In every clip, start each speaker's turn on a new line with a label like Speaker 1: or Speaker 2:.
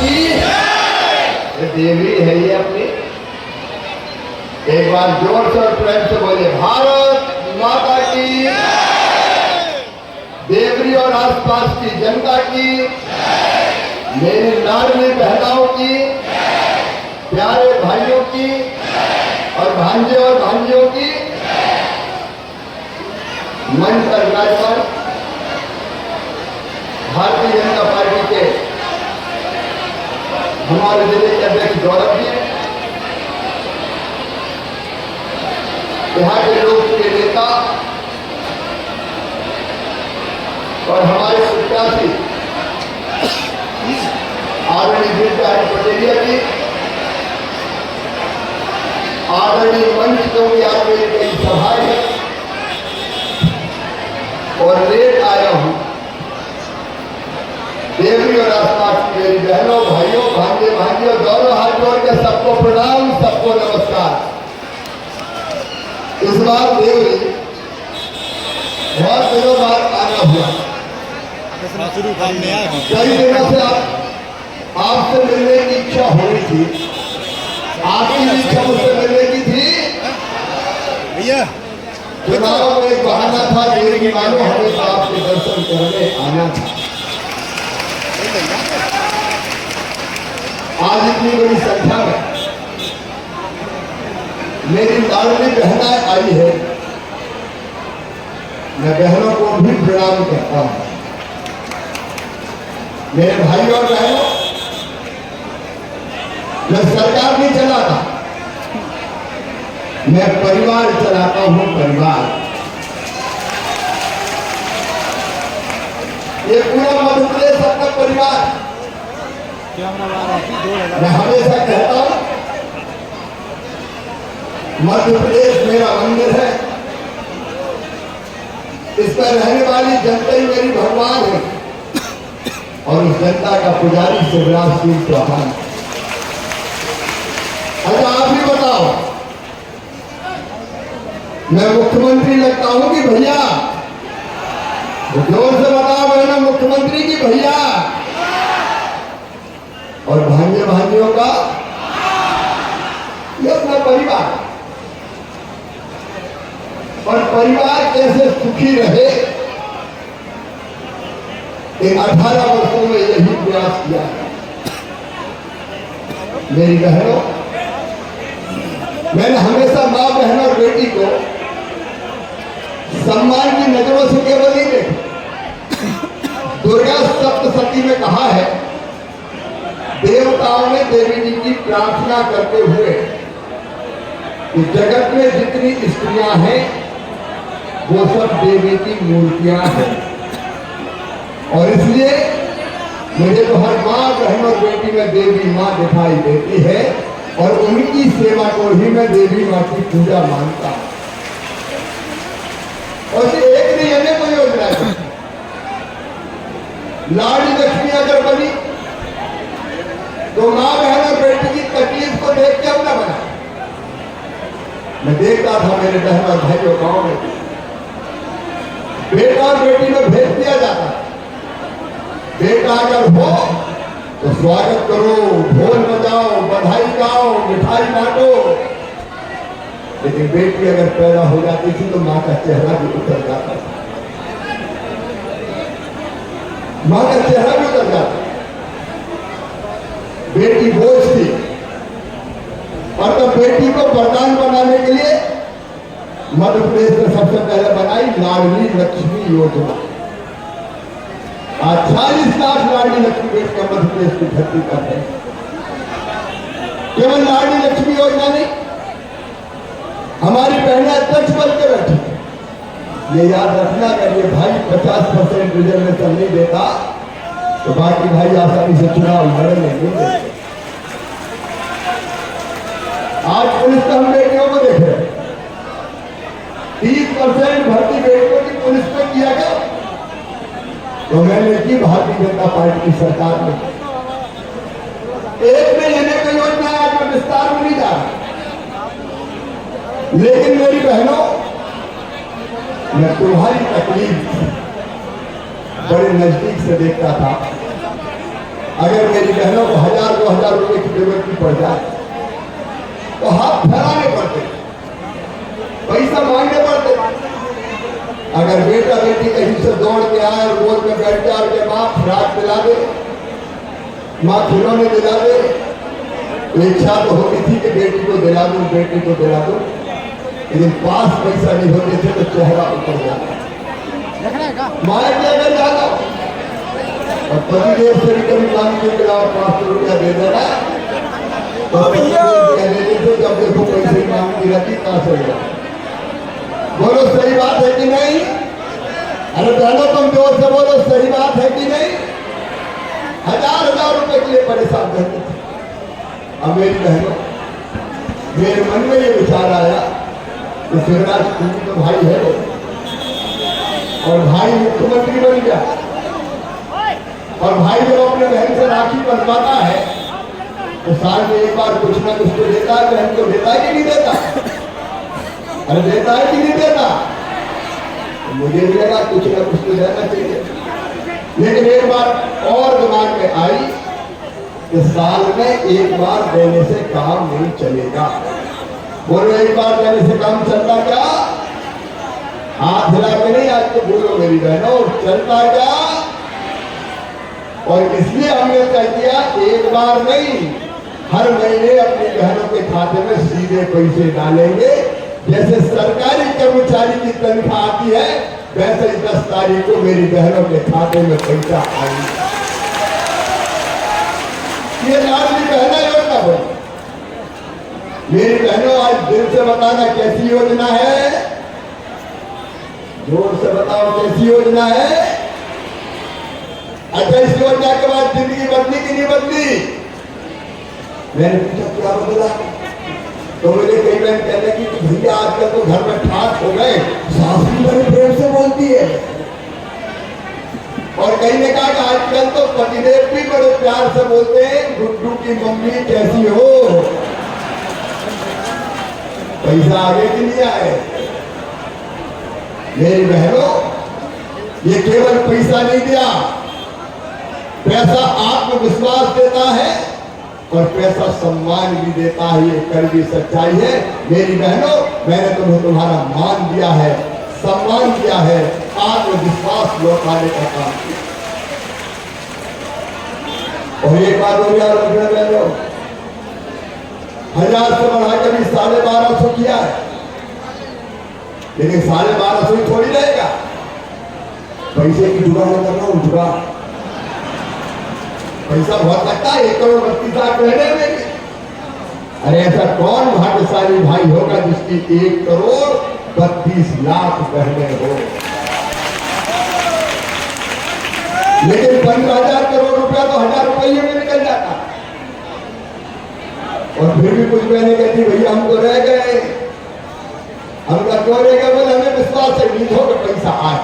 Speaker 1: की ये देवी है ये अपनी। एक बार जोर से और प्रेम से बोले भारत माता की, देवरी और आसपास की जनता की, मेरी लाडली बहनों की, प्यारे भाइयों की और भांजे और भांजियों की। मंच पर विराजमान भारतीय जनता पार्टी के हमारे जिले के अध्यक्ष गौरव जी, यहाँ के लोकप्रिय नेता और हमारे प्रत्याशी आदरणीय दीनदयाल पटेलिया जी, आदरणीय मंच क्योंकि आज मेरी कई सभाएं है और लेट आया हूं। देवरी और आसपास की मेरी बहनों भाइयों भांजे भांजियों दोनों हाथ जोड़ के सबको प्रणाम, सबको नमस्कार। इस बार देवरी बहुत दिनों बाद आना हुआ। कई दिनों से आपसे मिलने की इच्छा हो रही थी। आपकी इच्छा मुझसे मिलने की थी भैया। चुनाव में एक बहाना था, देवरी मानो हमें तो आपके दर्शन करने आना था। आज इतनी बड़ी संख्या में मेरी लाडली बहनाएं आई है, मैं बहनों को भी प्रणाम करता हूं। मेरे भाइयों और बहनों, मैं सरकार नहीं चलाता, मैं परिवार चलाता हूं। परिवार, ये पूरा मध्य प्रदेश अपना परिवार। मैं हमेशा कहता हूं मध्य प्रदेश मेरा मंदिर है, इस पर रहने वाली जनता ही मेरी भगवान है और उस जनता का पुजारी शिवराज सिंह चौहान। अच्छा आप भी बताओ, मैं मुख्यमंत्री लगता हूं कि भैया? जोर से बताओ मैंने मुख्यमंत्री की भैया? और भांजे भांजियों का ये अपना परिवार। और परिवार कैसे सुखी रहे, इन 18 वर्षों में यही प्रयास किया है। मेरी बहनों, मैंने हमेशा मां बहन और बेटी को सम्मान की नजरों से केवल नहीं देखा। दुर्गा सप्तशती में कहा है, देवताओं ने देवी जी की प्रार्थना करते हुए कि जगत में जितनी स्त्रियां हैं वो सब देवी की मूर्तियां हैं, और इसलिए मुझे तो हर मां बहन और बेटी में देवी मां दिखाई देती है और उनकी सेवा को ही मैं देवी मां की पूजा मानता हूं। और एक नहीं अनेक योजना है। लाडली लक्ष्मी अगर बनी तो मां बहन और बेटी की तकलीफ को देख के अब ना बना। मैं देखता था मेरे बहन और भाइयों गांव में बेटा और बेटी में भेज दिया जाता। बेटा अगर हो तो स्वागत करो, ढोल बजाओ, बधाई गाओ, मिठाई बांटो, लेकिन बेटी अगर पैदा हो जाती थी तो मां का चेहरा भी उतर जाता था। मां का चेहरा भी उतर जाता। बेटी बोझ थी, और तो बेटी को वरदान बनाने के लिए मध्य प्रदेश में सबसे पहले बनाई लाडली लक्ष्मी योजना। आज 40 लाख लाडली लक्ष्मी बेटियां मध्य प्रदेश की धरती पर है। केवल लाडली लक्ष्मी योजना नहीं, हमारी बहनें अध्यक्ष बन के बैठी। ये याद रखना, अगर ये भाई 50% रिजर्वेशन नहीं देता तो बाकी भाई आसानी से चुनाव लड़ने नहीं देते। आज पुलिस का हम बेटियों को देख रहे हैं, 30% भर्ती बेटियों की पुलिस में किया गया। तो मैंने की भारतीय जनता पार्टी की सरकार में एक में लेने की योजना, आज मैं विस्तार में नहीं जा रहा, लेकिन मेरी बहनों, मैं तुम्हारी तकलीफ बड़े नजदीक से देखता था। अगर मेरी बहनों को 1000 पड़ जाए तो हाथ फैलाने पड़ते, पैसा मांगने पड़ते। अगर बेटा बेटी कहीं से दौड़ के आए और गोद में बैठ जाए के माँ फ्राक दिला दे, माँ खिलौने दिला दे, तो इच्छा तो होती थी कि बेटी को दिला दूं, बेटी को दिला दूं, लेकिन पास पैसा नहीं होते थे तो चेहरा ऊपर जाता, माया के अगर जाता और पतिदेव से भी कभी मांग के खिलाफ 500 रुपया दे देना, तो दे देते जब देखो पैसे मांगती रहती कहां से गया। बोलो सही बात है कि नहीं? अरे बहनों तुम जोर से बोलो, सही बात है कि नहीं? हजार रुपए के लिए परेशान रहते थे। अब मेरी बहनों, मेरे मन में ये विचार आया कि शिवराज तुम तो भाई है और भाई मुख्यमंत्री बन गया, और भाई जब अपने बहन से राखी बंधवाता है तो साल में एक बार कुछ ना कुछ तो देता है, बहन को देता है कि नहीं देता? अरे देता है कि नहीं देता? तो मुझे भी लगा कुछ ना कुछ तो देना चाहिए, लेकिन एक बार और दिमाग में आई कि साल में एक बार देने से काम नहीं चलेगा। बोलो एक बार देने से काम चलता क्या? हाथ हिला के नहीं, आज तो बोलो मेरी बहनों, चलता क्या? और इसलिए हमने तय किया एक बार नहीं, हर महीने अपनी बहनों के खाते में सीधे पैसे डालेंगे। जैसे सरकारी कर्मचारी की तनख्वाह आती है, वैसे ही 10 तारीख को मेरी बहनों के खाते में पैसा आएगा। ये लाडली बहना योजना बनी। मेरी बहनों आज दिल से बताना कैसी योजना है, जोर से बताओ कैसी योजना है। अच्छा, इस योजना के बाद जिंदगी बदली कि नहीं बदली? मैंने पूछा क्या बदला? तो मुझे कई बहन कहने की कि भैया आजकल तो घर में ठाठ हो गए, सास भी बड़े प्रेम से बोलती है, और कई ने कहा कि आजकल तो पतिदेव भी बड़े प्यार से बोलते हैं, गुड्डू की मम्मी कैसी हो? पैसा आगे कि नहीं आए? मेरी बहनों, ये केवल पैसा नहीं दिया, पैसा आत्मविश्वास देता है और पैसा सम्मान भी देता है। ये कड़वी सच्चाई है। मेरी बहनों, मैंने तुम्हें तुम्हारा मान दिया है, सम्मान दिया है, आत्मविश्वास लौटाने का काम किया। और एक बात और याद रखना बहनों, 1000 से बढ़ा के भी 1250 किया है, लेकिन 1250 ही थोड़ी रहेगा। पैसे की जुगाड़ करना जुगाड़, पैसा बहुत लगता है, 1 करोड़ 32 लाख रहने में। अरे ऐसा कौन भाग्यशाली भाई होगा जिसकी 1 करोड़ 32 लाख बहने हो? लेकिन 15,000 करोड़ रुपया तो 1000 रुपये में निकल जाता। और फिर भी कुछ बहने कहती भैया हम तो रह गए। हमका क्यों रह गए? बोले हमें विश्वास है नींद हो कि पैसा आए।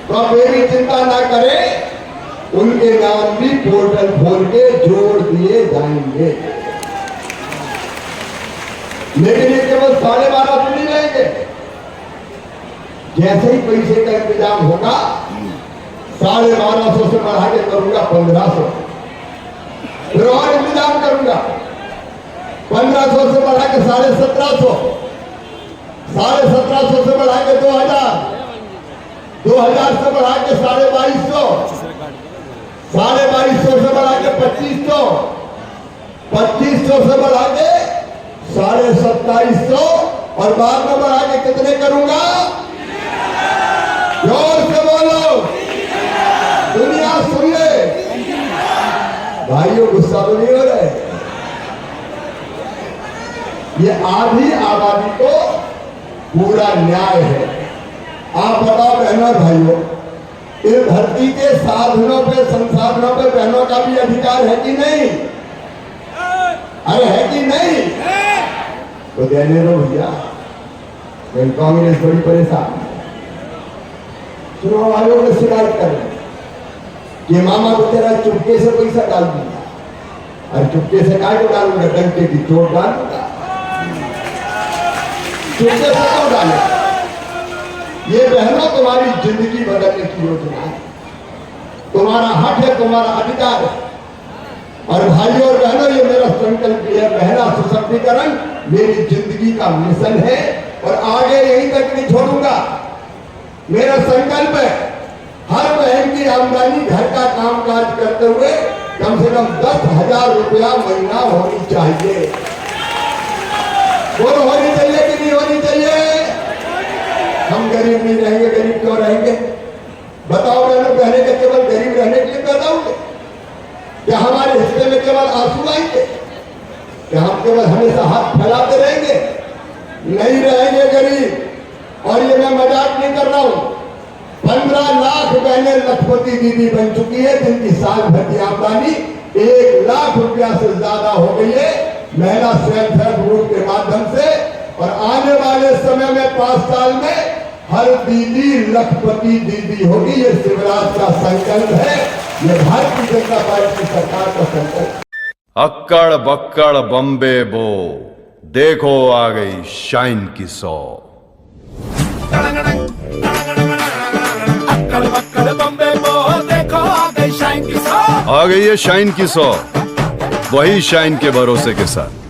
Speaker 1: तो आप ये भी चिंता ना करें, उनके नाम भी पोर्टल खोल के जोड़ दिए जाएंगे। लेकिन ये केवल 12.5 नहीं रहेंगे। जैसे ही पैसे का इंतजाम होगा, 1250 से बढ़ा के करूंगा 1500, फिर और इंतजाम करूंगा 1500 से बढ़ा के 1750, 1750 से बढ़ा के 2000, 2000 से बढ़ा के 2250, 2250 से बढ़ा के 2500, 2500 से बढ़ा के 2750, और बाद में बढ़ा के कितने करूंगा? जोर से बोलो, दुनिया सुन ले। भाइयों गुस्सा तो नहीं हो रहे? ये आधी आबादी को पूरा न्याय है। आप बताओ बहनों भाइयों, इस धरती के साधनों पे, संसाधनों पे बहनों का भी अधिकार है कि नहीं? अरे है कि नहीं? तो देने दो भैया। कांग्रेस बड़ी परेशान है, चुनाव आयोग ने शिकायत कर रहे कि मामा को तेरा चुपके से पैसा डाल दिया। अरे चुपके से काय को डालूंगा? डंके की चोट डालूंगा, चुपके से क्यों डालेगा? ये बहनों तुम्हारी जिंदगी बदलने की योजना है, तुम्हारा हक है, तुम्हारा अधिकार है। और भाइयों और बहनों, ये सशक्तिकरण मेरी जिंदगी का मिशन है और आगे यहीं तक नहीं छोड़ूंगा। मेरा संकल्प है हर बहन की आमदनी घर का कामकाज करते हुए कम से कम 10,000 रुपया महीना होनी चाहिए। बोलो होनी चाहिए कि नहीं होनी चाहिए? हम गरीब नहीं रहेंगे, गरीब क्यों रहेंगे? बताओ बहनों, कहने के केवल गरीब रहने के लिए पैदा हुए? क्या हमारे हिस्से में केवल आंसू आएंगे? क्या हम केवल हमेशा हाथ फैलाते रहेंगे? नहीं रहेंगे गरीब। और ये मैं मजाक नहीं कर रहा हूं। 15 लाख बहनें लखपति दीदी बन चुकी है, जिनकी साल भर की आमदनी 1 लाख रुपया से ज्यादा हो गई है महिला सेल्फ हेल्प ग्रुप के माध्यम से। और आने वाले समय में 5 साल में हर दीदी लखपति दीदी होगी। ये शिवराज का संकल्प है, ये भारतीय जनता पार्टी की सरकार का संकल्प।
Speaker 2: अक्कड़ बक्कड़ बम्बे बो, देखो आ गई शाइन की सौ। आ गई है शाइन की सौ, वही शाइन के भरोसे के साथ।